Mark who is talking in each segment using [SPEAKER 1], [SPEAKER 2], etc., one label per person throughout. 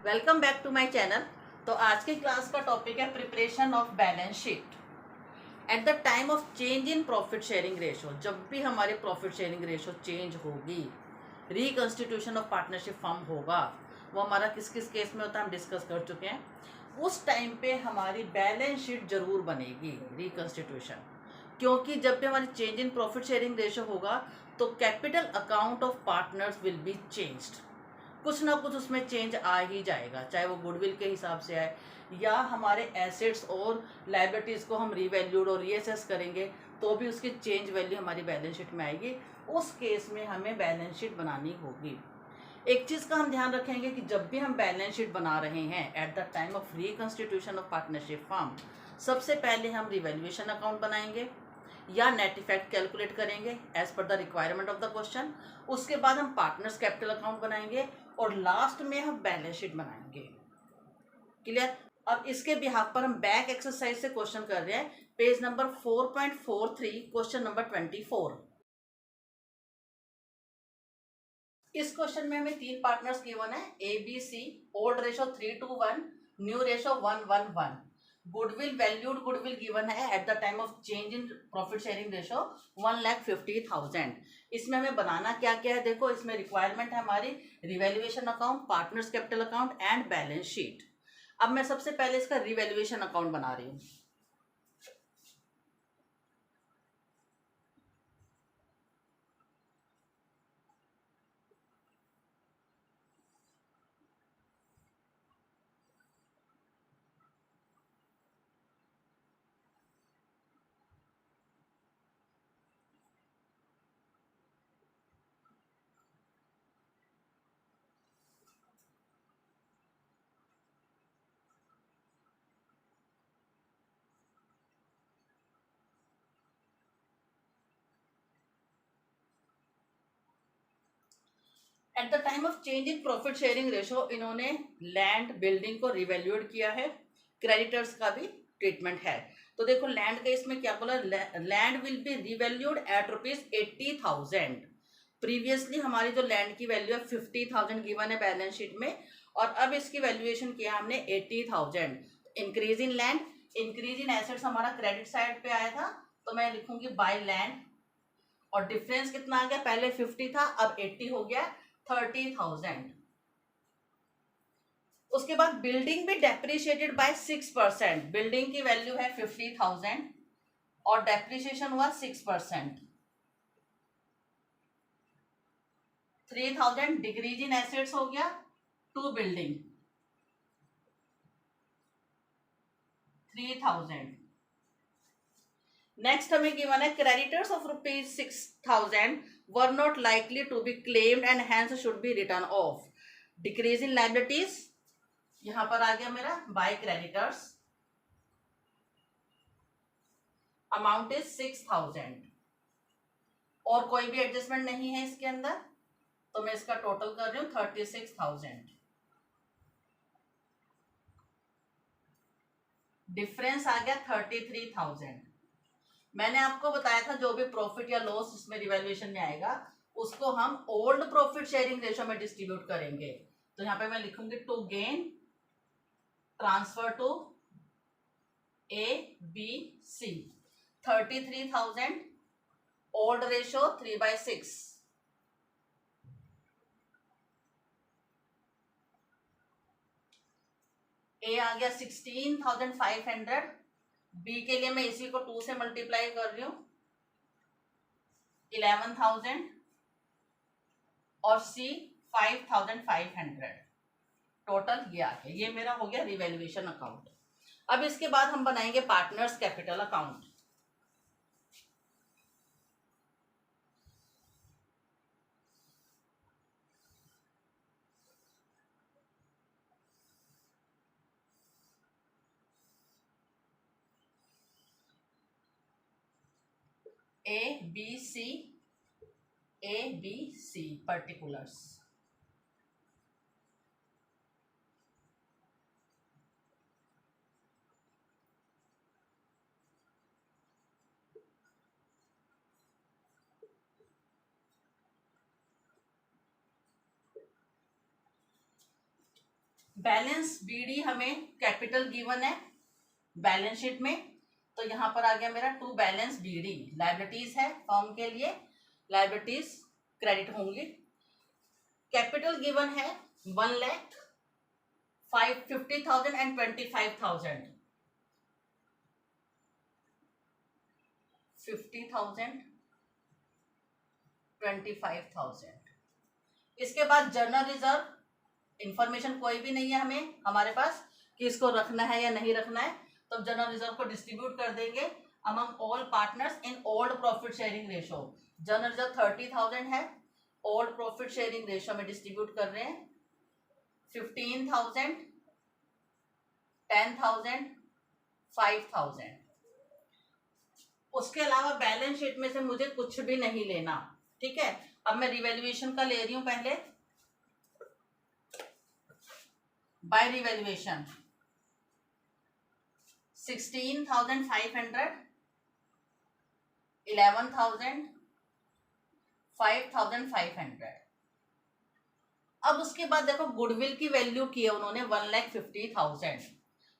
[SPEAKER 1] Welcome back to my channel. तो आज की क्लास का टॉपिक है preparation of balance sheet at the time of change in profit sharing ratio. जब भी हमारे प्रॉफिट शेयरिंग रेशो चेंज होगी, रिकंस्टिट्यूशन ऑफ पार्टनरशिप फॉर्म होगा, वो हमारा किस किस केस में होता है हम डिस्कस कर चुके हैं। उस टाइम पे हमारी बैलेंस शीट जरूर बनेगी रिकंस्टिट्यूशन, क्योंकि जब भी हमारी change in profit sharing ratio होगा तो capital account of partners will be changed. कुछ ना कुछ उसमें चेंज आ ही जाएगा, चाहे वो गुडविल के हिसाब से आए या हमारे एसेट्स और लाइबिलिटीज़ को हम रीवैल्यूड और रीअसेस करेंगे तो भी उसकी चेंज वैल्यू हमारी बैलेंस शीट में आएगी। उस केस में हमें बैलेंस शीट बनानी होगी। एक चीज़ का हम ध्यान रखेंगे कि जब भी हम बैलेंस शीट बना रहे हैं at the time of reconstitution of partnership form, सबसे पहले हम रिवैल्यूएशन अकाउंट बनाएंगे या नेट इफेक्ट कैलकुलेट करेंगे as per the requirement of the question. उसके बाद हम पार्टनर्स कैपिटल अकाउंट बनाएंगे और लास्ट में हम बैलेंस शीट बनाएंगे। क्लियर। अब इसके बिहाफ पर हम बैक एक्सरसाइज से क्वेश्चन कर रहे हैं, पेज नंबर 4.43, क्वेश्चन नंबर 24। इस क्वेश्चन में हमें तीन पार्टनर्स गिवन है, a B c, old ratio 3:1, new ratio 1:1। Goodwill valued goodwill given है at the time of change in profit sharing ratio 1,50,000। इसमें हमें बनाना क्या क्या है, देखो इसमें रिक्वायरमेंट है हमारी revaluation account, partners capital account and balance sheet. अब मैं सबसे पहले इसका रिवैल्यूएशन अकाउंट बना रही हूँ। Eight the time of change in profit sharing ratio इन्होंने लैंड बिल्डिंग को रिवैल्यूड किया है, क्रेडिटर्स का भी ट्रीटमेंट है। तो देखो लैंड का इसमें क्या बोला, land will be revalued at ₹80,000। Previously हमारी जो लैंड की वैल्यू है 50,000 गिवन है बैलेंस शीट में, और अब इसकी वैल्यूएशन किया हमने 80,000। Increase in land, increase in assets हमारा क्रेडिट साइड पे आया था, तो मैं लिखूंगी बाय लैंड। और डिफरेंस कितना आ गया, पहले 50 था अब 80 हो गया, 30,000। उसके बाद बिल्डिंग भी डेप्रिशिएटेड बाय 6%। बिल्डिंग की वैल्यू है 50,000 और डेप्रिशिएशन हुआ 6%। 3,000 डिक्रीज इन एसेट्स हो गया टू बिल्डिंग 3,000। नेक्स्ट हमें गिवन है creditors of ₹6,000 were not likely to be claimed and hence should be written off. Decrease in liabilities यहां पर आ गया मेरा बाय क्रेडिटर्स, अमाउंट इज 6,000 और कोई भी एडजस्टमेंट नहीं है इसके अंदर, तो मैं इसका टोटल कर रही हूं 36,000। डिफरेंस आ गया 33,000। मैंने आपको बताया था जो भी प्रॉफिट या लॉस इसमें रिवैल्यूएशन में आएगा उसको हम ओल्ड प्रॉफिट शेयरिंग रेशो में डिस्ट्रीब्यूट करेंगे। तो यहां पे मैं लिखूंगी to gain transfer to A B C 33,000, old ratio 3/6, A आ गया 16,500, बी के लिए मैं इसी को 2 से मल्टीप्लाई कर रही हूं 11,000 और सी 5,500। टोटल ये आ गया, ये मेरा हो गया रिवैल्यूएशन अकाउंट। अब इसके बाद हम बनाएंगे partners capital account. A B C, A B C particulars. Balance BD हमें कैपिटल गिवन है बैलेंस शीट में, तो यहाँ पर आ गया मेरा टू बैलेंस बीडी, लायबिलिटीज है फर्म के लिए, लायबिलिटीज क्रेडिट होंगी। कैपिटल गिवन है 1,50,000 एंड 25,000, 50,000 25,000। इसके बाद जनरल रिजर्व इंफॉर्मेशन कोई भी नहीं है हमें हमारे पास कि इसको रखना है या नहीं रखना है, तो जनरल रिजर्व को डिस्ट्रीब्यूट कर देंगे among all partners in old profit sharing ratio. General reserve 30,000 है, ओल्ड प्रॉफिट शेयरिंग रेशो में डिस्ट्रीब्यूट कर रहे हैं 15,000, 10,000, 5,000। उसके अलावा बैलेंस शीट में से मुझे कुछ भी नहीं लेना, ठीक है। अब मैं रिवैल्यूएशन का ले रही हूं पहले, बाय रिवैल्यूएशन 16,500, 11,000, 5,500। अब उसके बाद देखो गुडविल की वैल्यू की है उन्होंने 1,50,000,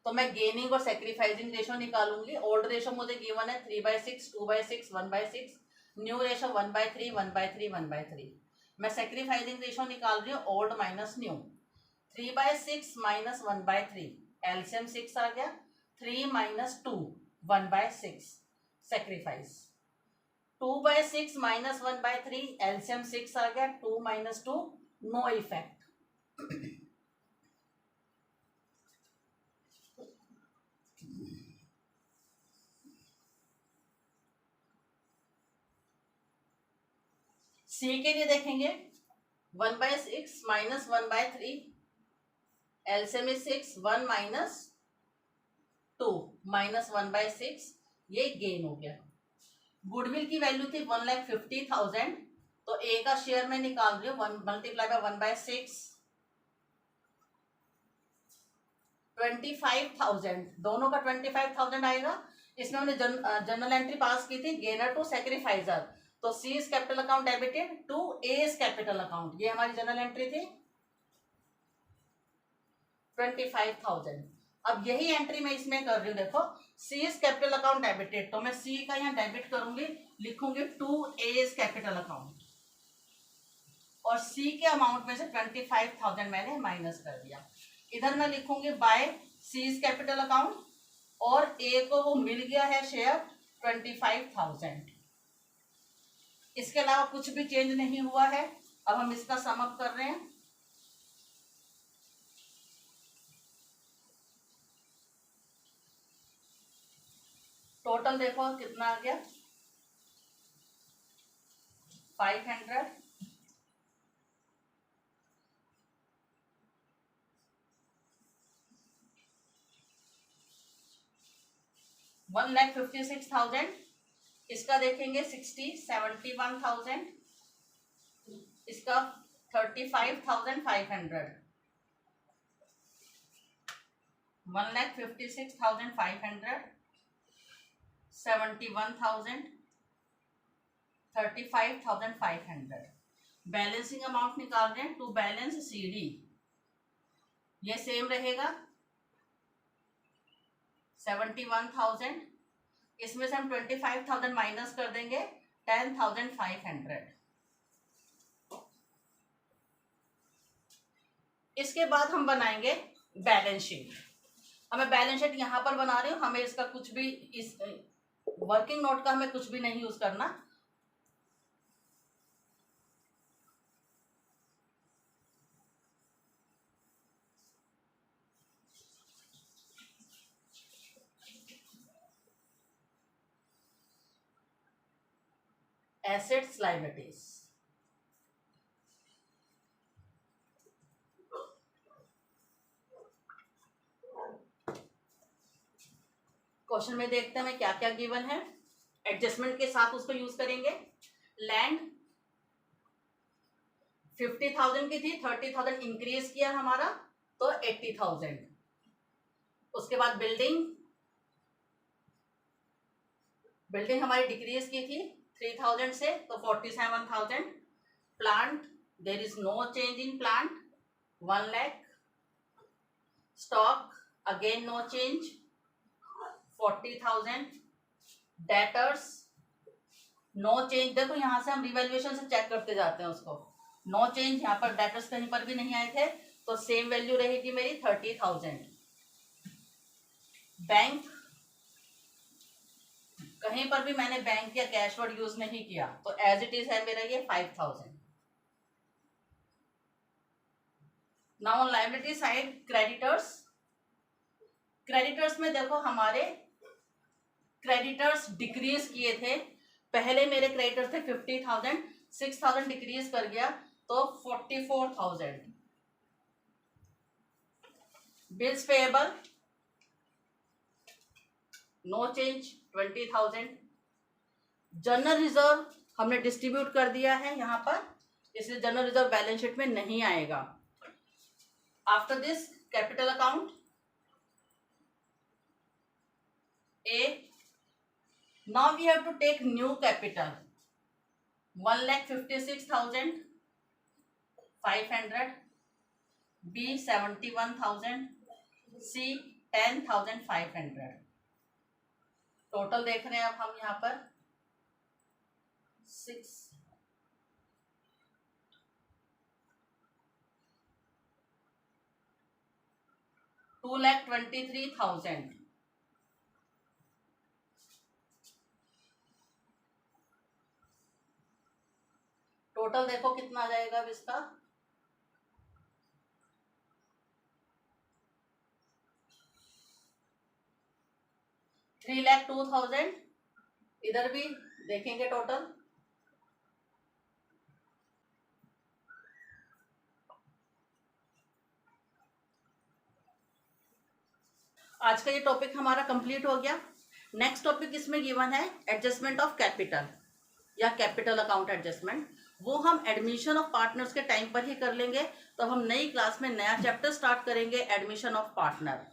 [SPEAKER 1] तो मैं गेनिंग और सेक्रीफाइसिंग रेशो निकालूंगी। ओल्ड रेशो मुझे गिवन है 3/6, 2/6, 1/6, न्यू रेशो 1/3, 1/3, 1/3। मैं सेक्रीफाइसिंग रेशो निकाल रही हूँ old minus new. 3/6 minus 1/3, LCM 6 आ गया। 3 माइनस 2, 1/6 सेक्रीफाइस। 2/6 माइनस 1/3, एलसीएम 6 आ गया। 2 माइनस 2, नो इफेक्ट। सी के लिए देखेंगे 1/6 minus 1/3, LCM is 6, 1 minus 2 minus 1/6, ये गेन हो गया। गुडविल की वैल्यू थी 1,50,000, तो ए का शेयर में निकाल रही हूँ 1 मल्टीप्लाई बाय 1/6, 25,000, दोनों का 25,000 आएगा। इसमें हमने जनरल एंट्री पास की थी गेनर टू सेक्रीफाइजर, तो c is capital account debited to A is capital account, ये हमारी जनरल एंट्री थी 25,000। अब यही एंट्री मैं इसमें कर रही हूँ, देखो C is capital account debited, तो मैं सी का यहाँ डेबिट करूंगी, लिखूंगी to A is capital account, और सी के अमाउंट में से 25,000 मैंने माइनस कर दिया। इधर मैं लिखूंगी by C is capital account, और ए को वो मिल गया है शेयर 25,000। इसके अलावा कुछ भी चेंज नहीं हुआ है। अब हम इसका सम अप कर रहे हैं। टोटल देखो कितना आ गया 500, 1,56,000। इसका देखेंगे 60, 71,000, इसका 35,500, 1,56,500, 71,000, 35,500। बैलेंसिंग अमाउंट निकाल रहे हैं टू बैलेंस सीडी, ये सेम रहेगा 71,000। इसमें से हम 25,000 माइनस कर देंगे 10,500। इसके बाद हम बनाएंगे बैलेंस शीट। अब मैं बैलेंस शीट यहां पर बना रही हूं, हमें इसका कुछ भी इस वर्किंग नोट का हमें कुछ भी नहीं यूज करना। एसेट्स लायबिलिटीज, क्वेश्चन में देखते हैं क्या क्या गिवन है, एडजस्टमेंट के साथ उसको यूज करेंगे। लैंड 50,000 की थी, 30,000 इंक्रीज किया हमारा तो 80,000। उसके बाद बिल्डिंग हमारी डिक्रीज की थी 3,000 से तो 47,000। Plant there is no change in plant 1 lakh. Stock again no change 40,000, debtors no change. देखो यहाँ से हम रिवैल्यूएशन से चेक करते जाते हैं उसको, नो चेंज, यहाँ पर डेटर्स कहीं पर भी नहीं आए थे तो सेम वैल्यू रहेगी मेरी 30,000। बैंक, कहीं पर भी मैंने बैंक या कैश वर्ड यूज नहीं किया तो एज इट इज है मेरा ये 5,000। Now on liability side creditors, creditors में देखो हमारे क्रेडिटर्स डिक्रीज किए थे, पहले मेरे क्रेडिटर्स थे 50,000, 6,000 डिक्रीज कर गया तो 44,000। Bills payable no change 20,000। General reserve हमने डिस्ट्रीब्यूट कर दिया है यहाँ पर, इसलिए जनरल रिजर्व बैलेंस शीट में नहीं आएगा। After this capital account A, now we have to take new capital 1,56,500, B 71,000, C 10,500। Total देख रहे हैं अब हम यहाँ पर 2,23,000। टोटल देखो कितना आ जाएगा अब इसका, 3,02,000। इधर भी देखेंगे टोटल, आज का ये टॉपिक हमारा कंप्लीट हो गया। नेक्स्ट टॉपिक इसमें गिवन है एडजस्टमेंट ऑफ कैपिटल या कैपिटल अकाउंट एडजस्टमेंट, वो हम एडमिशन ऑफ पार्टनर्स के टाइम पर ही कर लेंगे। तो हम नई क्लास में नया चैप्टर स्टार्ट करेंगे, एडमिशन ऑफ पार्टनर।